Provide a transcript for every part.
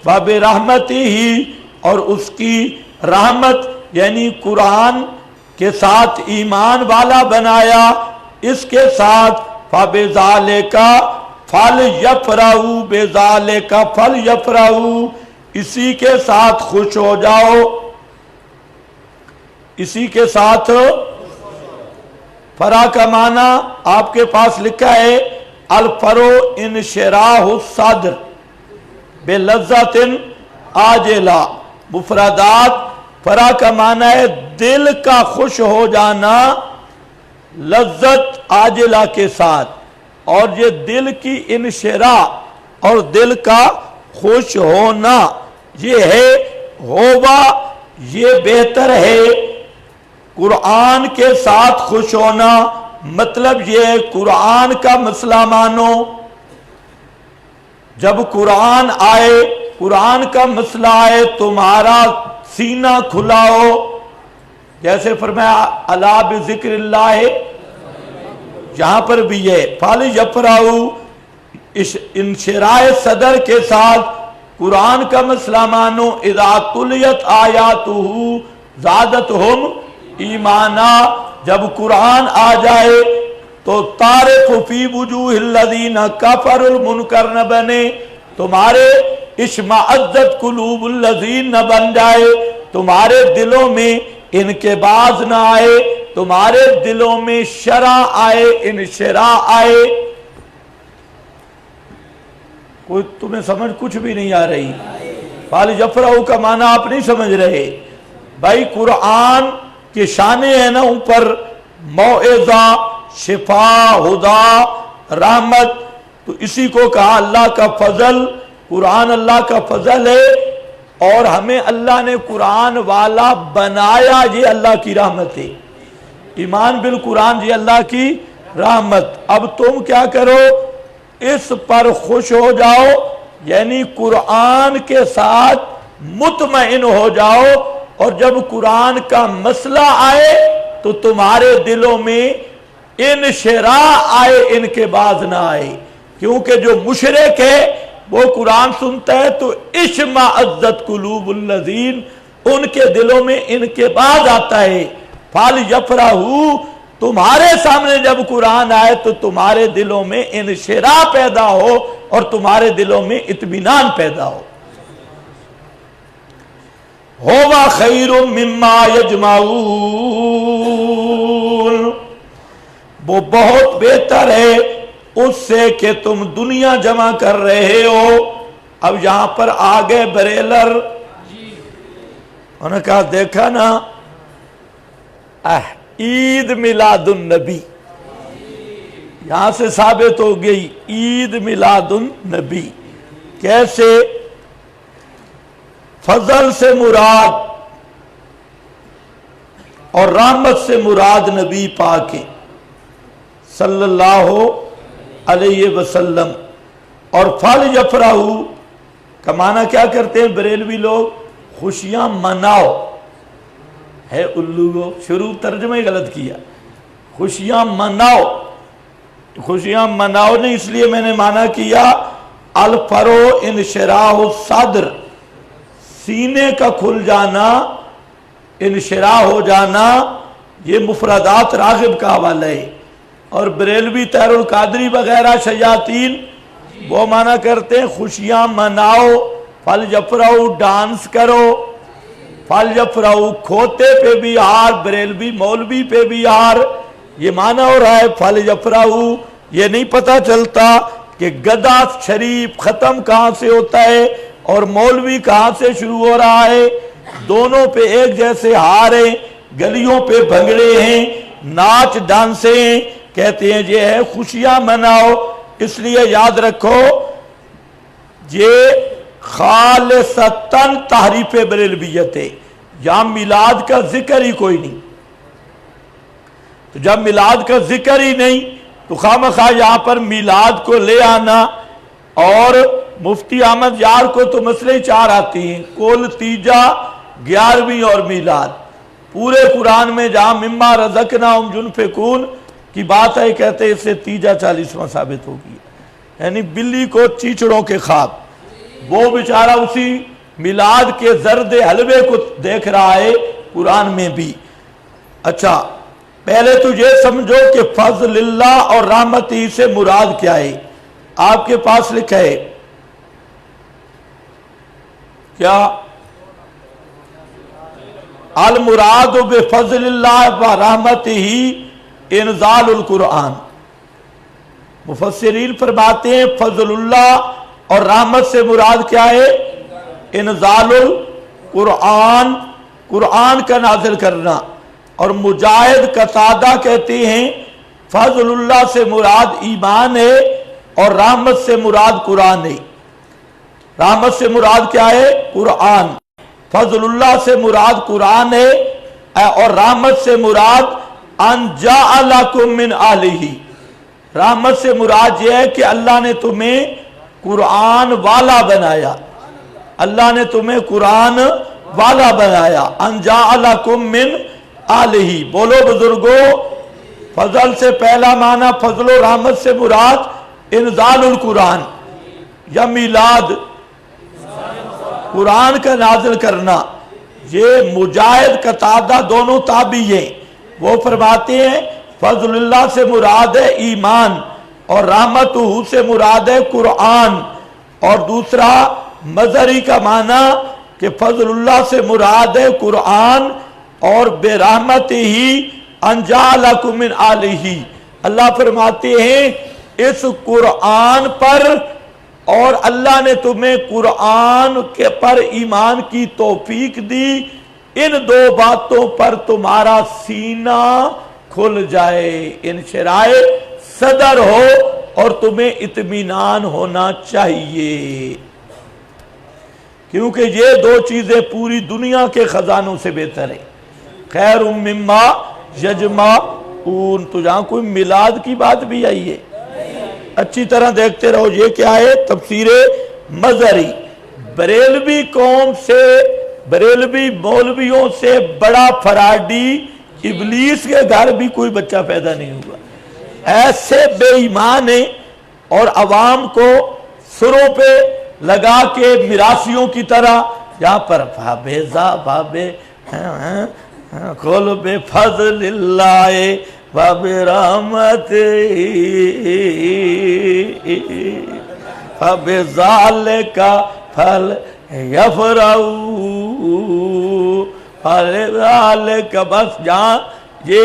فَبِرَحْمَتِهِ، اور اس کی رحمت یعنی قرآن کے ساتھ ایمان والا بنایا، اس کے ساتھ فَبِذَالِكَ فَلْيَفْرَحُوا بِذَالِكَ فَلْيَفْرَحُوا، اسی کے ساتھ خوش ہو جاؤ، اسی کے ساتھ۔ فرح کا معنی آپ کے پاس لکھا ہے الفرو انشراح الصدر بلذت عاجلہ، مفردات۔ فرح کا معنی ہے دل کا خوش ہو جانا لذت عاجلہ کے ساتھ، اور یہ دل کی انشراح اور دل کا خوش ہونا یہ ہے ہوبا، یہ بہتر ہے قرآن کے ساتھ خوش ہونا۔ مطلب یہ ہے قرآن کا مسئلہ مانو، جب قرآن آئے، قرآن کا مسئلہ آئے، تمہارا سینہ کھلاؤ، جیسے فرمایا الا بذکر اللہ، یہاں پر بھی یہ فَلْيَفْرَحُوا، انشراح صدر کے ساتھ قرآن کا مسئلہ مانو۔ اذا تلیت آیاتہ زادتہم ایمانا، جب قرآن آ جائے تو تعرف فی وجوہ الذین کفروا المنکر نہ بنے، تمہارے اشمئزت قلوب الذین نہ بن جائے، تمہارے دلوں میں انقباض نہ آئے، تمہارے دلوں میں شرح آئے، انشراح آئے۔ کوئی تمہیں سمجھ کچھ بھی نہیں آ رہی؟ فَلْيَفْرَحُوا کا معنی آپ نہیں سمجھ رہے بھائی۔ قرآن کی شانیں ہیں نا اوپر، موعظہ، شفا، ہدا، رحمت، تو اسی کو کہا اللہ کا فضل۔ قرآن اللہ کا فضل ہے، اور ہمیں اللہ نے قرآن والا بنایا، یہ اللہ کی رحمت ہے۔ ایمان بالقرآن یہ اللہ کی رحمت۔ اب تم کیا کرو، اس پر خوش ہو جاؤ، یعنی قرآن کے ساتھ مطمئن ہو جاؤ، اور جب قرآن کا مسئلہ آئے تو تمہارے دلوں میں انشراح آئے، انقباض نہ آئے۔ کیونکہ جو مشرک ہے وہ قرآن سنتا ہے تو اشمئزت قلوب الذین، ان کے دلوں میں انقباض آتا ہے۔ فَلْيَفْرَحُوا، تمہارے سامنے جب قرآن آئے تو تمہارے دلوں میں انشراح پیدا ہو اور تمہارے دلوں میں اطمینان پیدا ہو۔ ہوا خیر مما یجمعون، وہ بہت بہتر ہے اس سے کہ تم دنیا جمع کر رہے ہو۔ اب یہاں پر آگے بریلر انہوں نے کہا دیکھا نا عید میلاد النبی، یہاں سے ثابت ہو گئی عید میلاد النبی۔ کیسے؟ فضل سے مراد اور رحمت سے مراد نبی پاک صلی اللہ علیہ وسلم۔ اور فَلْيَفْرَحُوا کا معنی کیا کرتے ہیں بریلوی لوگ؟ خوشیاں مناؤ ہے، الو شروع ترجمہ ہی غلط کیا، خوشیاں مناؤ۔ خوشیاں مناؤ نہیں، اس لیے میں نے معنی کیا الفرو انشراح الصدر، سینے کا کھل جانا، انشراح ہو جانا، یہ مفردات راغب کا حوالہ ہے۔ اور بریلوی طاہر القادری وغیرہ شیاطین وہ معنی کرتے ہیں خوشیاں مناؤ، فَلْيَفْرَحُوا ڈانس کرو، فَلْيَفْرَحُوا کھوتے پہ بھی ہار، بریلوی مولوی پہ بھی ہار، یہ معنی ہو رہا ہے فَلْيَفْرَحُوا۔ یہ نہیں پتہ چلتا کہ گدا شریف ختم کہاں سے ہوتا ہے اور مولوی کہاں سے شروع ہو رہا ہے۔ دونوں پہ ایک جیسے ہار ہیں، گلیوں پہ بھنگڑے ہیں، ناچ ڈانسے ہیں، کہتے ہیں یہ ہے خوشیاں مناؤ۔ اس لیے یاد رکھو یہ خالصتاً تحریف بریلویت ہے، یہاں میلاد کا ذکر ہی کوئی نہیں۔ تو جب میلاد کا ذکر ہی نہیں تو خواہ یہاں پر میلاد کو لے آنا، اور مفتی احمد یار کو تو مسئلے چار آتی ہیں، کل، تیجا، 11ویں اور میلاد۔ پورے قرآن میں جہاں مما رزقناہم ينفقون کی بات ہے، کہتے ہیں اس سے تیجا 40واں ثابت ہوگی، یعنی بلی کو چیچڑوں کے خواب، وہ بیچارہ اسی میلاد کے زرد حلوے کو دیکھ رہا ہے قرآن میں بھی۔ اچھا پہلے تو یہ سمجھو کہ فضل اللہ اور رحمت ہی سے مراد کیا ہے۔ آپ کے پاس لکھا ہے کیا؟ المراد بفضل اللہ و رحمت ہی انزال القرآن۔ مفسرین فرماتے ہیں فضل اللہ اور رحمت سے مراد کیا ہے؟ انزال القرآن، قرآن کا نازل کرنا۔ اور مجاہد قتادہ کہتے ہیں فضل اللہ سے مراد ایمان ہے اور رحمت سے مراد قرآن ہے۔ رحمت سے مراد کیا ہے؟ قرآن۔ فضل اللہ سے مراد قرآن ہے اور رحمت سے مراد ان جعلکم من اہلہ۔ رحمت سے مراد یہ ہے کہ اللہ نے تمہیں قرآن والا بنایا، اللہ نے تمہیں قرآن والا بنایا۔ ان جعلکم من اہلہ۔ بولو بزرگوں، فضل سے پہلا معنی فضل و رحمت سے مراد انزال القرآن یا میلاد، قرآن کا نازل کرنا۔ یہ مجاہد قتادہ دونوں تابعی ہیں، وہ فرماتے ہیں فضل اللہ سے مراد ہے ایمان اور رحمت سے مراد ہے قرآن۔ اور دوسرا مظہری کا معنی کہ فضل اللہ سے مراد ہے قرآن اور بے رحمت ہی انجعلکم من اہلہ۔ اللہ فرماتے ہیں اس قرآن پر، اور اللہ نے تمہیں قرآن کے پر ایمان کی توفیق دی، ان دو باتوں پر تمہارا سینہ کھل جائے، انشراح صدر ہو اور تمہیں اطمینان ہونا چاہیے، کیونکہ یہ دو چیزیں پوری دنیا کے خزانوں سے بہتر ہیں۔ خیر مما یجمعون۔ تو جہاں کوئی میلاد کی بات بھی آئی ہے، اچھی طرح دیکھتے رہو۔ یہ کیا ہے؟ تفسیر مظہری۔ بریلوی قوم سے، بریلوی مولویوں سے بڑا فراڈی ابلیس کے گھر بھی کوئی بچہ پیدا نہیں ہوا۔ ایسے بے ایمان ہیں اور عوام کو سروں پہ لگا کے میراثیوں کی طرح یہاں پر فابیزا بابے کھول بے فضل اللہ وبرحمت فبذالک فلیفرحوا فلذالک۔ بس جہاں یہ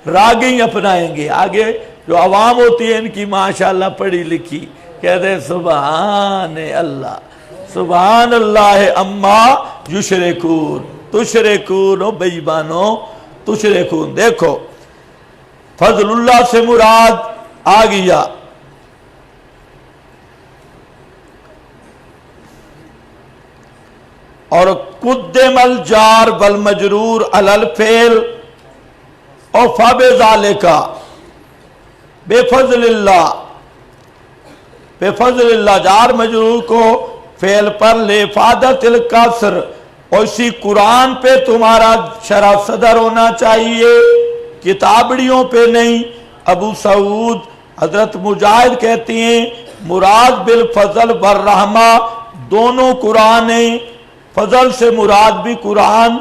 راگیں اپنائیں گے، آگے جو عوام ہوتی ہے ان کی ماشاءاللہ پڑھی لکھی، کہتے ہیں سبحان اللہ سبحان اللہ اما یشرکون، تشرکون و بیبانو تشرکون۔ دیکھو فضل اللہ سے مراد آ گیا۔ اور قدم الجار والمجرور علی الفعل اور فبذالک بے فضل اللہ، بے فضل اللہ جار مجرور کو فعل پر لافادۃ القصر، اور اسی قرآن پہ تمہارا شرح صدر ہونا چاہیے، کتابڑیوں پہ نہیں۔ ابو سعود حضرت مجاہد کہتے ہیں مراد بالفضل والرحمہ دونوں قرآن ہیں، فضل سے مراد بھی قرآن،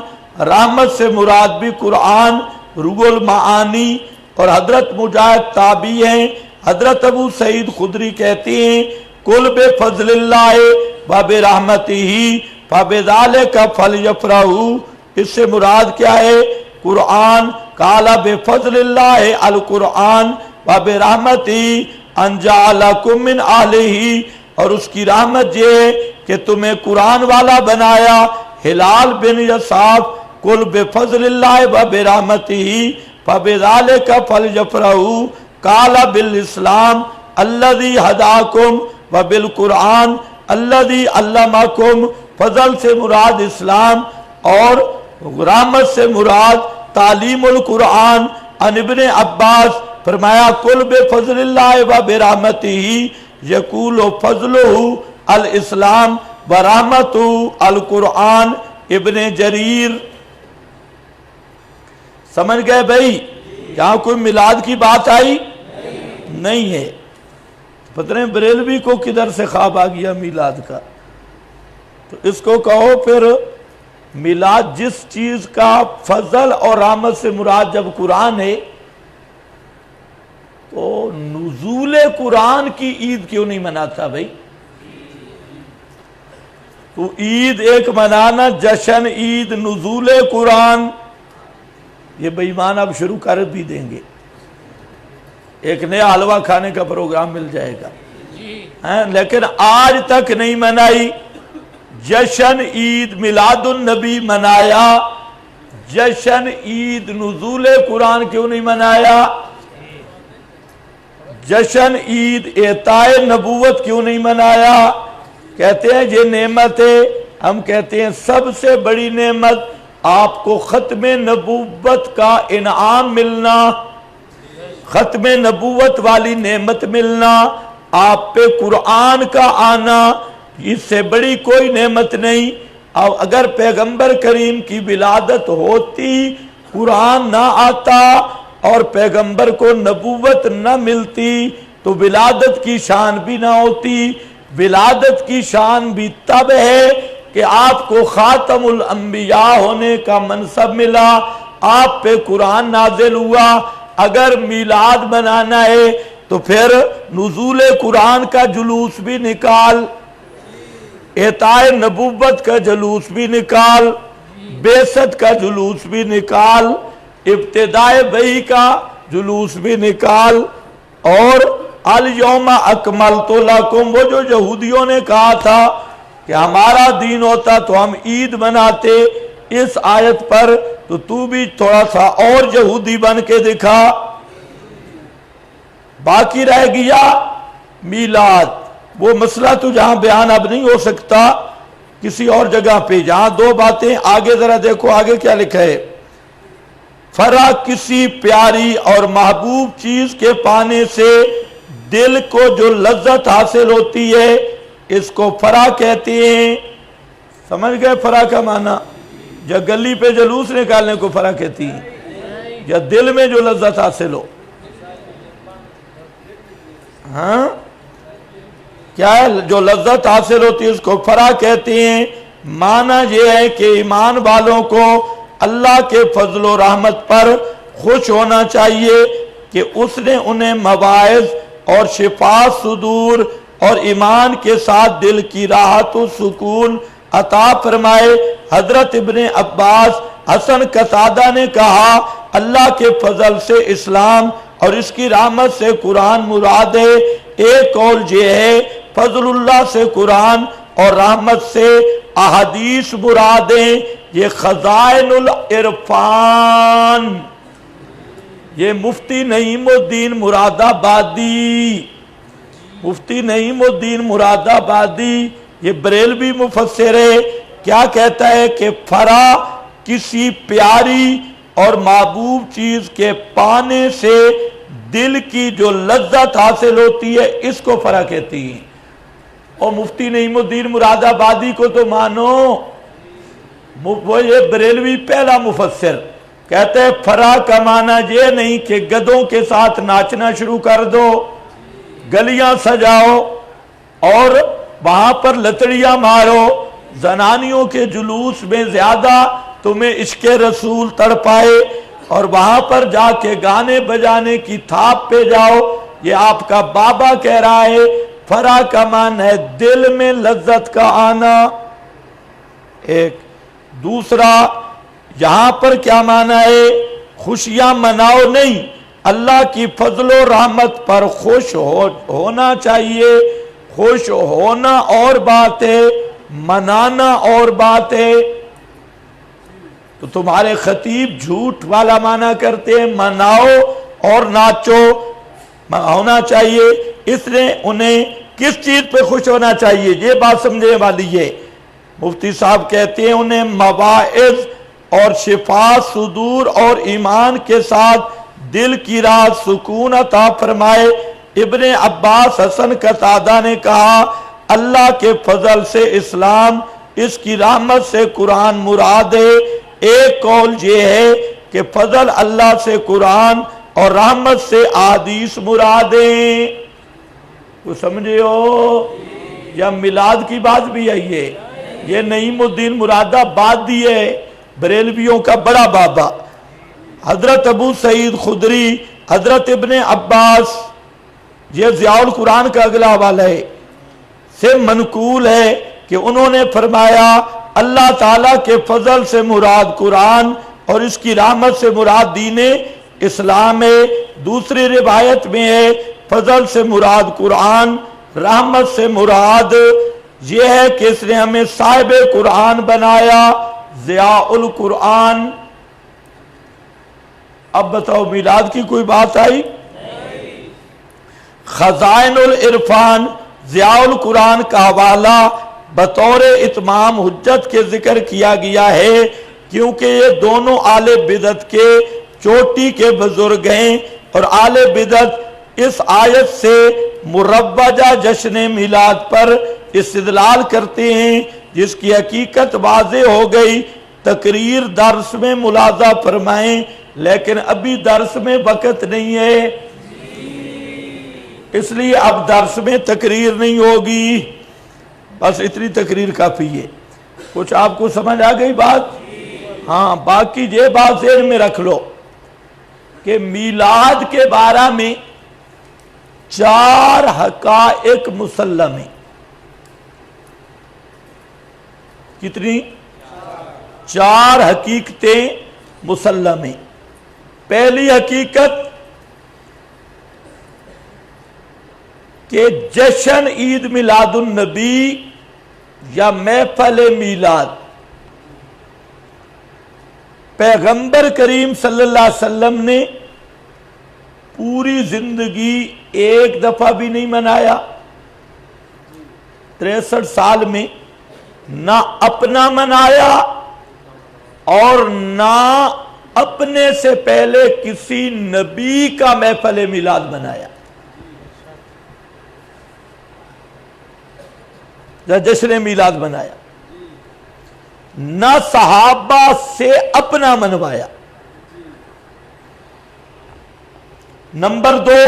رحمت سے مراد بھی قرآن، روح المعانی۔ اور حضرت مجاہد تابعی ہیں، حضرت ابو سعید خدری کہتے ہیں کل بے فضل اللہ و برحمتہ فبذالک فلیفرحوا۔ اس سے مراد کیا ہے؟ قرآن۔ قال بے فضل اللہ القرآن و برحمتہ ان جعلکم من اہلہ، اور اس کی رحمت یہ ہے کہ تمہیں قرآن والا بنایا۔ ہلال بن یصاف قل بفضل اللہ و برحمتہ فبذالک فلیفرحوا قال بالاسلام الذی ہداکم و بالقرآن الذی علمکم۔ فضل سے مراد اسلام اور رحمت سے مراد تعلیم القرآن۔ عن ابن عباس فرمایا قل بفضل اللہ و برحمتہ یقول فضلہ الاسلام و رحمتہ القرآن۔ ابن جریر۔ سمجھ گئے بھائی؟ یہاں کوئی میلاد کی بات آئی نہیں ہے۔ پتہ نہیں بریلوی کو کدھر سے خواب آ گیا میلاد کا۔ تو اس کو کہو پھر میلاد جس چیز کا فضل اور رحمت سے مراد جب قرآن ہے تو نزول قرآن کی عید کیوں نہیں مناتا بھائی؟ تو عید ایک منانا، جشن عید نزول قرآن، یہ بے ایمان اب شروع کر بھی دیں گے، ایک نیا حلوہ کھانے کا پروگرام مل جائے گا، لیکن آج تک نہیں منائی۔ جشن عید میلاد النبی منایا، جشن عید نزول قرآن کیوں نہیں منایا؟ جشن عید اعطاء نبوت کیوں نہیں منایا؟ کہتے ہیں یہ نعمت ہے، ہم کہتے ہیں سب سے بڑی نعمت آپ کو ختم نبوت کا انعام ملنا، ختم نبوت والی نعمت ملنا، آپ پہ قرآن کا آنا، اس سے بڑی کوئی نعمت نہیں۔ اور اگر پیغمبر کریم کی ولادت ہوتی، قرآن نہ آتا اور پیغمبر کو نبوت نہ ملتی تو ولادت کی شان بھی نہ ہوتی۔ ولادت کی شان بھی تب ہے کہ آپ کو خاتم الانبیاء ہونے کا منصب ملا، آپ پہ قرآن نازل ہوا۔ اگر میلاد منانا ہے تو پھر نزول قرآن کا جلوس بھی نکال، اعطاء نبوت کا جلوس بھی نکال، بعثت کا جلوس بھی نکال، ابتداء وحی کا جلوس بھی نکال، اور الیوم اکملت لکم، وہ جو یہودیوں نے کہا تھا کہ ہمارا دین ہوتا تو ہم عید مناتے، اس آیت پر تو بھی تھوڑا سا اور یہودی بن کے دکھا۔ باقی رہ گیا میلاد، وہ مسئلہ تو جہاں بیان اب نہیں ہو سکتا، کسی اور جگہ پہ جہاں دو باتیں آگے ذرا دیکھو آگے کیا لکھا ہے۔ فرح کسی پیاری اور محبوب چیز کے پانے سے دل کو جو لذت حاصل ہوتی ہے اس کو فرح کہتے ہیں۔ سمجھ گئے فرح کا معنی؟ یا گلی پہ جلوس نکالنے کو فرح کہتی ہیں، یا دل میں جو لذت حاصل ہو؟ ہاں کیا ہے جو لذت حاصل ہوتی ہے اس کو فرح کہتے ہیں۔ معنی یہ ہے کہ ایمان والوں کو اللہ کے فضل و رحمت پر خوش ہونا چاہیے کہ اس نے انہیں مواعظ اور شفا صدور اور ایمان کے ساتھ دل کی راحت و سکون عطا فرمائے۔ حضرت ابن عباس حسن قتادہ نے کہا اللہ کے فضل سے اسلام اور اس کی رحمت سے قرآن مراد ہے۔ ایک قول یہ ہے فضل اللہ سے قرآن اور رحمت سے احادیث مراد ہیں۔ یہ خزائن العرفان، یہ مفتی نعیم الدین مراد آبادی، مفتی نعیم الدین مراد آبادی یہ بریلوی مفسر ہے، کیا کہتا ہے کہ فرح کسی پیاری اور محبوب چیز کے پانے سے دل کی جو لذت حاصل ہوتی ہے اس کو فرح کہتی ہیں۔ اور مفتی نعیم الدین مراد آبادی کو تو مانو، وہ یہ بریلوی پہلا مفسر کہتے ہیں فرح کا معنی یہ نہیں کہ گدوں کے ساتھ ناچنا شروع کر دو، گلیاں سجاؤ اور وہاں پر لتڑیاں مارو، زنانیوں کے جلوس میں زیادہ تمہیں عشق رسول تڑپائے اور وہاں پر جا کے گانے بجانے کی تھاپ پہ جاؤ، یہ آپ کا بابا کہہ رہا ہے۔ فرح کا معنی ہے دل میں لذت کا آنا۔ ایک دوسرا یہاں پر کیا معنی ہے؟ خوشیاں مناؤ نہیں، اللہ کی فضل و رحمت پر خوش ہونا چاہیے۔ خوش ہونا اور بات ہے، منانا اور بات ہے۔ تو تمہارے خطیب جھوٹ والا معنی کرتے ہیں، مناؤ اور ناچو ہونا چاہیے۔ اس نے انہیں کس چیز پہ خوش ہونا چاہیے یہ بات سمجھنے والی ہے۔ مفتی صاحب کہتے ہیں انہیں مواعظ اور شفا صدور اور ایمان کے ساتھ دل کی راحت سکون عطا فرمائے۔ ابن عباس حسن قتادہ نے کہا اللہ کے فضل سے اسلام، اس کی رحمت سے قرآن مراد ہے۔ ایک قول یہ ہے کہ فضل اللہ سے قرآن اور رحمت سے احادیث مراد ہیں۔ تو سمجھے ہو؟ یا میلاد کی بات بھی ہے یہ یہ نعیم الدین مراد آبادی ہے، بریلویوں کا بڑا بابا، حضرت ابو سعید خدری، حضرت ابن عباس، یہ ضیاء القرآن کا اگلا حوالہ ہے، سے منقول ہے کہ انہوں نے فرمایا اللہ تعالیٰ کے فضل سے مراد قرآن اور اس کی رحمت سے مراد دین اسلام ہے۔ دوسری روایت میں ہے فضل سے مراد قرآن، رحمت سے مراد یہ ہے کہ اس نے ہمیں صاحب قرآن بنایا، ضیاء القرآن۔ اب بتاؤ میلاد کی کوئی بات آئی؟ خزائن العرفان ضیاء القرآن کا حوالہ بطور اتمام حجت کے ذکر کیا گیا ہے، کیونکہ یہ دونوں اہل بدعت کے چوٹی کے بزرگ ہیں، اور اہل بدعت اس آیت سے مروجہ جشن میلاد پر استدلال کرتے ہیں، جس کی حقیقت واضح ہو گئی۔ تقریر درس میں ملاحظہ فرمائیں، لیکن ابھی درس میں وقت نہیں ہے، اس لیے اب درس میں تقریر نہیں ہوگی، بس اتنی تقریر کافی ہے۔ کچھ آپ کو سمجھ آ گئی بات؟ ہاں، باقی یہ بات ذہن میں رکھ لو کہ میلاد کے بارے میں 4 حقائق مسلم ہیں۔ کتنی؟ 4 حقیقتیں مسلم ہیں۔ پہلی حقیقت کہ جشن عید میلاد النبی یا محفل میلاد پیغمبر کریم صلی اللہ علیہ وسلم نے پوری زندگی ایک دفعہ بھی نہیں منایا، 63 سال میں نہ اپنا منایا اور نہ اپنے سے پہلے کسی نبی کا محفل میلاد منایا یا جشن میلاد منایا، نہ صحابہ سے اپنا منوایا۔ نمبر 2،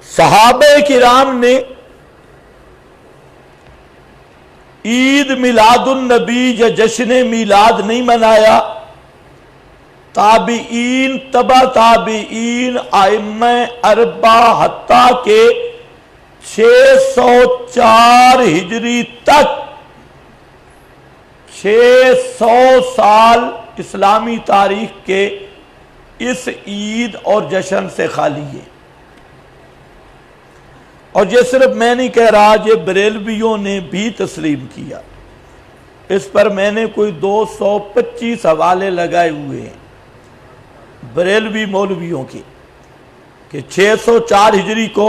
صحابہ کرام نے عید میلاد النبی یا جشن میلاد نہیں منایا، تابعین، تبع تابعین، ائمہ اربعہ حتیٰ کہ 604 ہجری تک 600 سال اسلامی تاریخ کے اس عید اور جشن سے خالی ہے۔ اور یہ صرف میں نہیں کہہ رہا، یہ بریلویوں نے بھی تسلیم کیا۔ اس پر میں نے کوئی 225 حوالے لگائے ہوئے ہیں بریلوی مولویوں کے، کہ 604 ہجری کو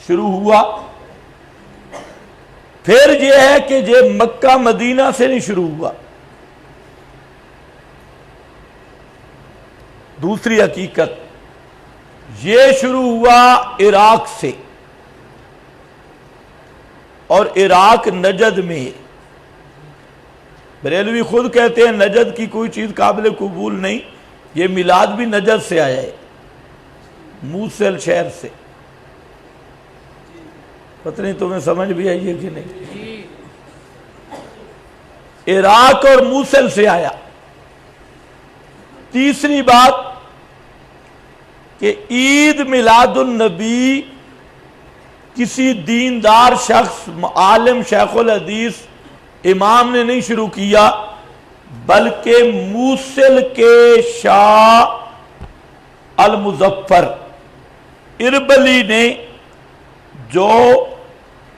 شروع ہوا۔ پھر یہ ہے کہ یہ مکہ مدینہ سے نہیں شروع ہوا۔ دوسری حقیقت، یہ شروع ہوا عراق سے، اور عراق نجد میں ہے۔ بریلوی خود کہتے ہیں نجد کی کوئی چیز قابل قبول نہیں، یہ میلاد بھی نجد سے آیا ہے، موصل شہر سے۔ پتہ نہیں تمہیں سمجھ بھی آئی ہے کہ نہیں؟ عراق اور موصل سے آیا۔ تیسری بات کہ عید میلاد النبی کسی دیندار شخص، عالم، شیخ الحدیث، امام نے نہیں شروع کیا، بلکہ موصل کے شاہ المظفر اربلی نے، جو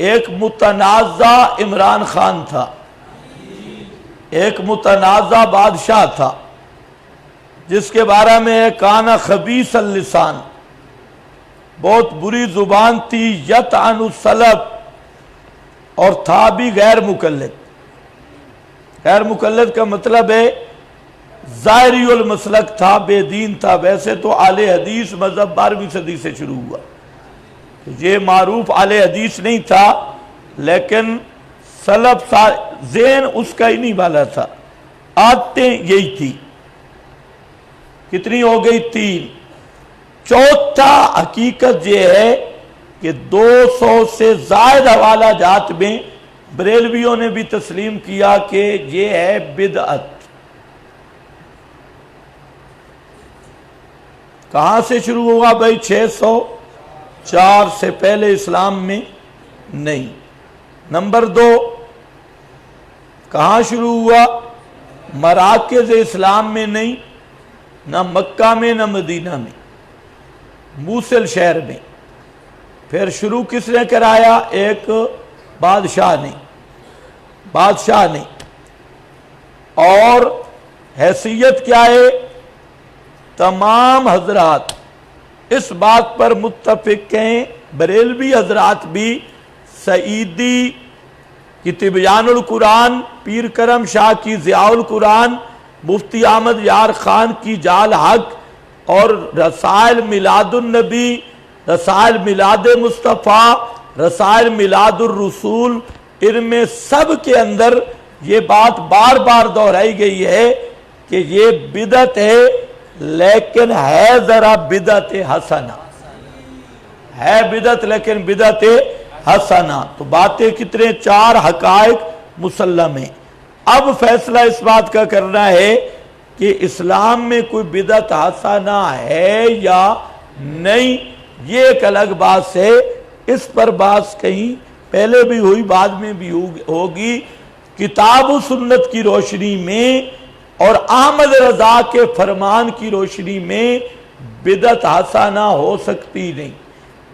ایک متنازع عمران خان تھا، ایک متنازع بادشاہ تھا، جس کے بارے میں کانا خبیث اللسان، بہت بری زبان تھی، یطعن السلف، اور تھا بھی غیر مقلد۔ غیر مقلد کا مطلب ہے ظاہری المسلک تھا، بے دین تھا۔ ویسے تو اہل حدیث مذہب 12ویں صدی سے شروع ہوا، یہ معروف اہل حدیث نہیں تھا، لیکن سلف ذہن اس کا ہی نہیں والا تھا، عادتیں یہی تھی۔ کتنی ہو گئی؟ 3۔ چوتھا حقیقت یہ ہے کہ 200 سے زائد حوالہ جات میں بریلویوں نے بھی تسلیم کیا کہ یہ ہے بدعت۔ کہاں سے شروع ہوا بھائی؟ 604 سے پہلے اسلام میں نہیں۔ نمبر 2، کہاں شروع ہوا؟ مراکز اسلام میں نہیں، نہ مکہ میں نہ مدینہ میں، موصل شہر میں۔ پھر شروع کس نے کرایا؟ ایک بادشاہ نے، اور حیثیت کیا ہے؟ تمام حضرات اس بات پر متفق ہیں، بریلوی حضرات بھی، سعیدی کی تبیان القرآن، پیر کرم شاہ کی ضیاء القرآن، مفتی احمد یار خان کی جال حق، اور رسائل میلاد النبی، رسائل میلاد مصطفیٰ، رسائل میلاد الرسول، ان میں سب کے اندر یہ بات بار بار دہرائی گئی ہے کہ یہ بدعت ہے، لیکن ہے ذرا بدعت حسنہ، ہے بدعت لیکن بدعت حسنہ۔ تو باتیں کتنے؟ 4 حقائق مسلم ہیں۔ اب فیصلہ اس بات کا کرنا ہے کہ اسلام میں کوئی بدعت حسنہ ہے یا نہیں، یہ ایک الگ بات ہے۔ اس پر بات کہیں پہلے بھی ہوئی، بعد میں بھی ہوگی۔ کتاب و سنت کی روشنی میں اور احمد رضا کے فرمان کی روشنی میں بدعت حسنہ ہو سکتی نہیں۔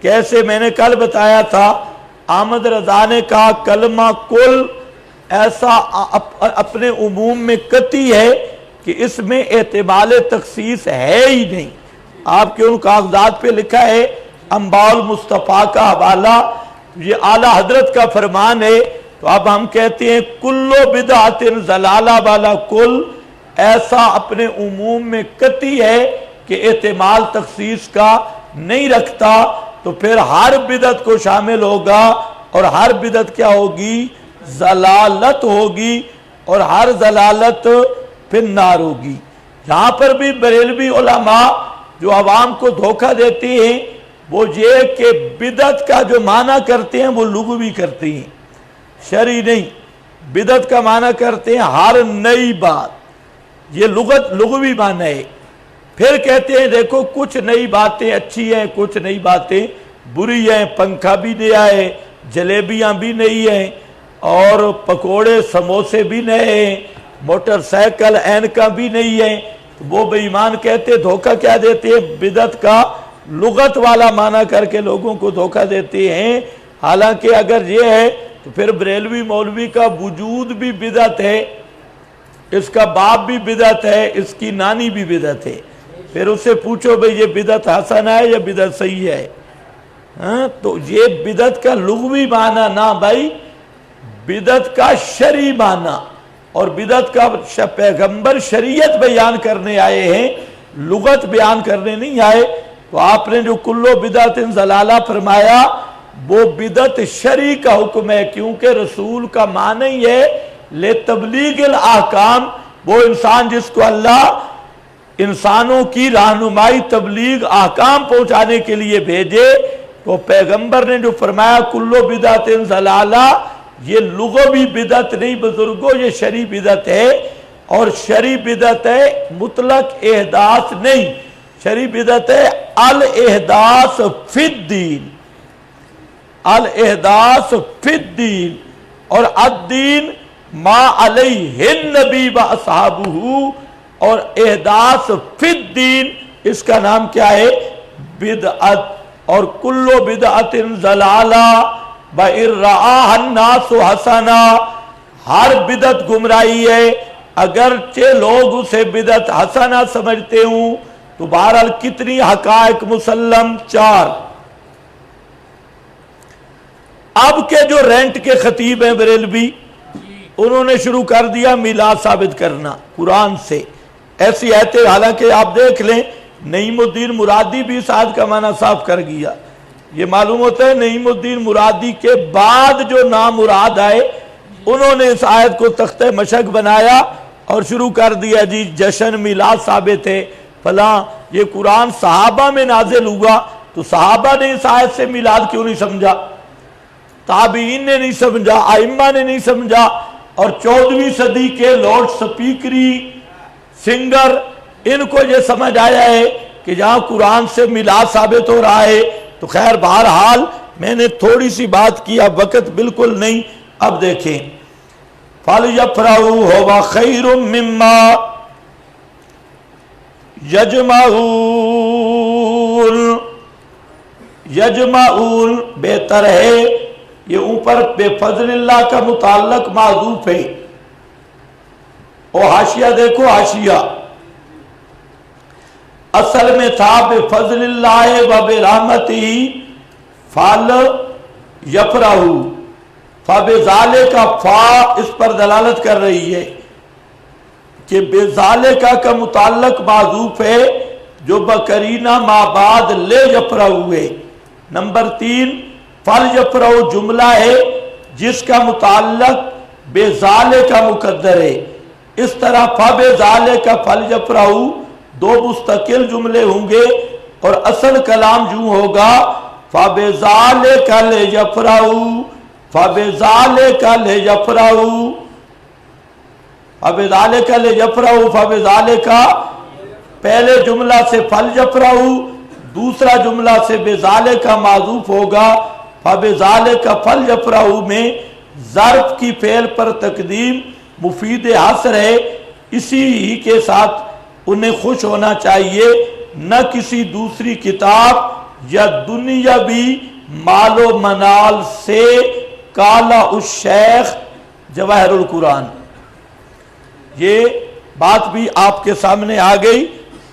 کیسے؟ میں نے کل بتایا تھا، احمد رضا نے کہا کلمہ کل ایسا اپنے عموم میں قطعی ہے کہ اس میں احتمال تخصیص ہے ہی نہیں۔ آپ کے ان کاغذات پہ لکھا ہے، انباء المصطفیٰ کا حوالہ، یہ اعلیٰ حضرت کا فرمان ہے۔ تو اب ہم کہتے ہیں کلو بدعت ضلالہ والا کل ایسا اپنے عموم میں قطعی ہے کہ احتمال تخصیص کا نہیں رکھتا، تو پھر ہر بدعت کو شامل ہوگا، اور ہر بدعت کیا ہوگی؟ ضلالت ہوگی، اور ہر ضلالت پھر نار ہوگی۔ یہاں پر بھی بریلوی علماء جو عوام کو دھوکہ دیتے ہیں وہ یہ کہ بدعت کا جو معنی کرتے ہیں وہ لغوی کرتے ہیں، شرعی نہیں۔ بدعت کا معنی کرتے ہیں ہر نئی بات، یہ لغوی معنی ہے۔ پھر کہتے ہیں دیکھو کچھ نئی باتیں اچھی ہیں، کچھ نئی باتیں بری ہیں، پنکھا بھی نیا ہے، جلیبیاں بھی نئی ہیں، اور پکوڑے سموسے بھی نئے ہیں، موٹر سائیکل اینکاں بھی نئی ہیں۔ وہ بے ایمان کہتے، دھوکہ کیا دیتے ہیں؟ بدعت کا لغت والا معنی کر کے لوگوں کو دھوکہ دیتے ہیں۔ حالانکہ اگر یہ ہے تو پھر بریلوی مولوی کا وجود بھی بدعت ہے، اس کا باپ بھی بدعت ہے، اس کی نانی بھی بدعت ہے۔ پھر اس سے پوچھو بھئی یہ بدعت حسنہ ہے یا بدعت صحیح ہے؟ تو یہ بدعت کا لغوی معنی نہ بھائی، بدعت کا شرعی معنی، اور بدعت کا پیغمبر شریعت بیان کرنے آئے ہیں، لغت بیان کرنے نہیں آئے۔ تو آپ نے جو کلو بدعت ضلالہ فرمایا وہ بدعت شرعی کا حکم ہے، کیونکہ رسول کا معنی ہی ہے لتبلیغ الاحکام، وہ انسان جس کو اللہ انسانوں کی رہنمائی، تبلیغ، احکام پہنچانے کے لیے بھیجے۔ تو پیغمبر نے جو فرمایا کلو بدعت ضلالہ، یہ لغوی بدعت نہیں بزرگوں، یہ شرعی بدعت ہے، اور شرعی بدعت ہے مطلق احداث نہیں، شرعی بدعت ہے الاحداث فی الدین، الاحداث فی الدین، اور الدین ما علیہ النبی و اصحابہ، اور احداث فی الدین اس کا نام کیا ہے؟ بدعت۔ اور کلو بدعت ضلالہ بَإِن رَآهَا النَّاسُ حَسَنًا، ہر بدعت گمراہی ہے، اگرچہ لوگ اسے بدعت حسنہ سمجھتے ہوں۔ تو بہرحال کتنی حقائق مسلم؟ 4۔ اب کے جو رینٹ کے خطیب ہیں بریلوی، انہوں نے شروع کر دیا میلاد ثابت کرنا قرآن سے، ایسی آیتیں، حالانکہ آپ دیکھ لیں نعیم الدین مرادی بھی اس آیت کا معنی صاف کر گیا۔ یہ معلوم ہوتا ہے نعیم الدین مرادی کے بعد جو نام مراد آئے انہوں نے اس آیت کو تختہ مشق بنایا اور شروع کر دیا جی جشن میلاد ثابت ہے فلاں۔ یہ قرآن صحابہ میں نازل ہوا، تو صحابہ نے اس آیت سے میلاد کیوں نہیں سمجھا؟ تابعین نے نہیں سمجھا، ائمہ نے نہیں سمجھا، اور 14ویں صدی کے لاؤڈ سپیکری سنگر ان کو یہ سمجھ آیا ہے کہ جہاں قرآن سے میلاد ثابت ہو رہا ہے۔ تو خیر بہرحال میں نے تھوڑی سی بات کی، اب وقت بالکل نہیں۔ اب دیکھیں فَلْيَفْرَحُوا هُوَ خَيْرٌ مِّمَّا یجمعون بہتر ہے، یہ اوپر بے فضل اللہ کا متعلق معذوف ہے۔ اور حاشیہ دیکھو، حاشیہ اصل میں تھا بے فضل اللہ و برحمتہ فال یفرحوا، فبذالک فا اس پر دلالت کر رہی ہے کہ بذالک کا متعلق معذوف ہے جو بقرینہ ما بعد لے یفرحوا ہوئے۔ نمبر 3 فل یفرحوا جملہ ہے جس کا متعلق بذالک کا مقدر ہے، اس طرح فبذالک فل یفرحوا دو مستقل جملے ہوں گے، اور اصل کلام جو ہوگا فبذالک لیفرحوا، فبذالک لیفرحوا، فبذالک لیفرحوا، فبذالک پہلے جملہ سے فل یفرحوا، دوسرا جملہ سے بذالک معذوف ہوگا۔ فبذالک فل یفرحوا میں ظرف کی فعل پر تقدیم مفید حصر ہے، اسی ہی کے ساتھ انہیں خوش ہونا چاہیے، نہ کسی دوسری کتاب یا دنیاوی مال و منال سے۔ کالا الشیخ جواہر القرآن، یہ بات بھی آپ کے سامنے آ گئی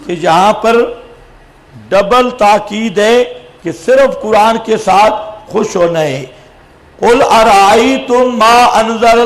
کہ یہاں پر ڈبل تاکید ہے کہ صرف قرآن کے ساتھ خوش ہونا ہے۔ قل ارائیتم ما انزل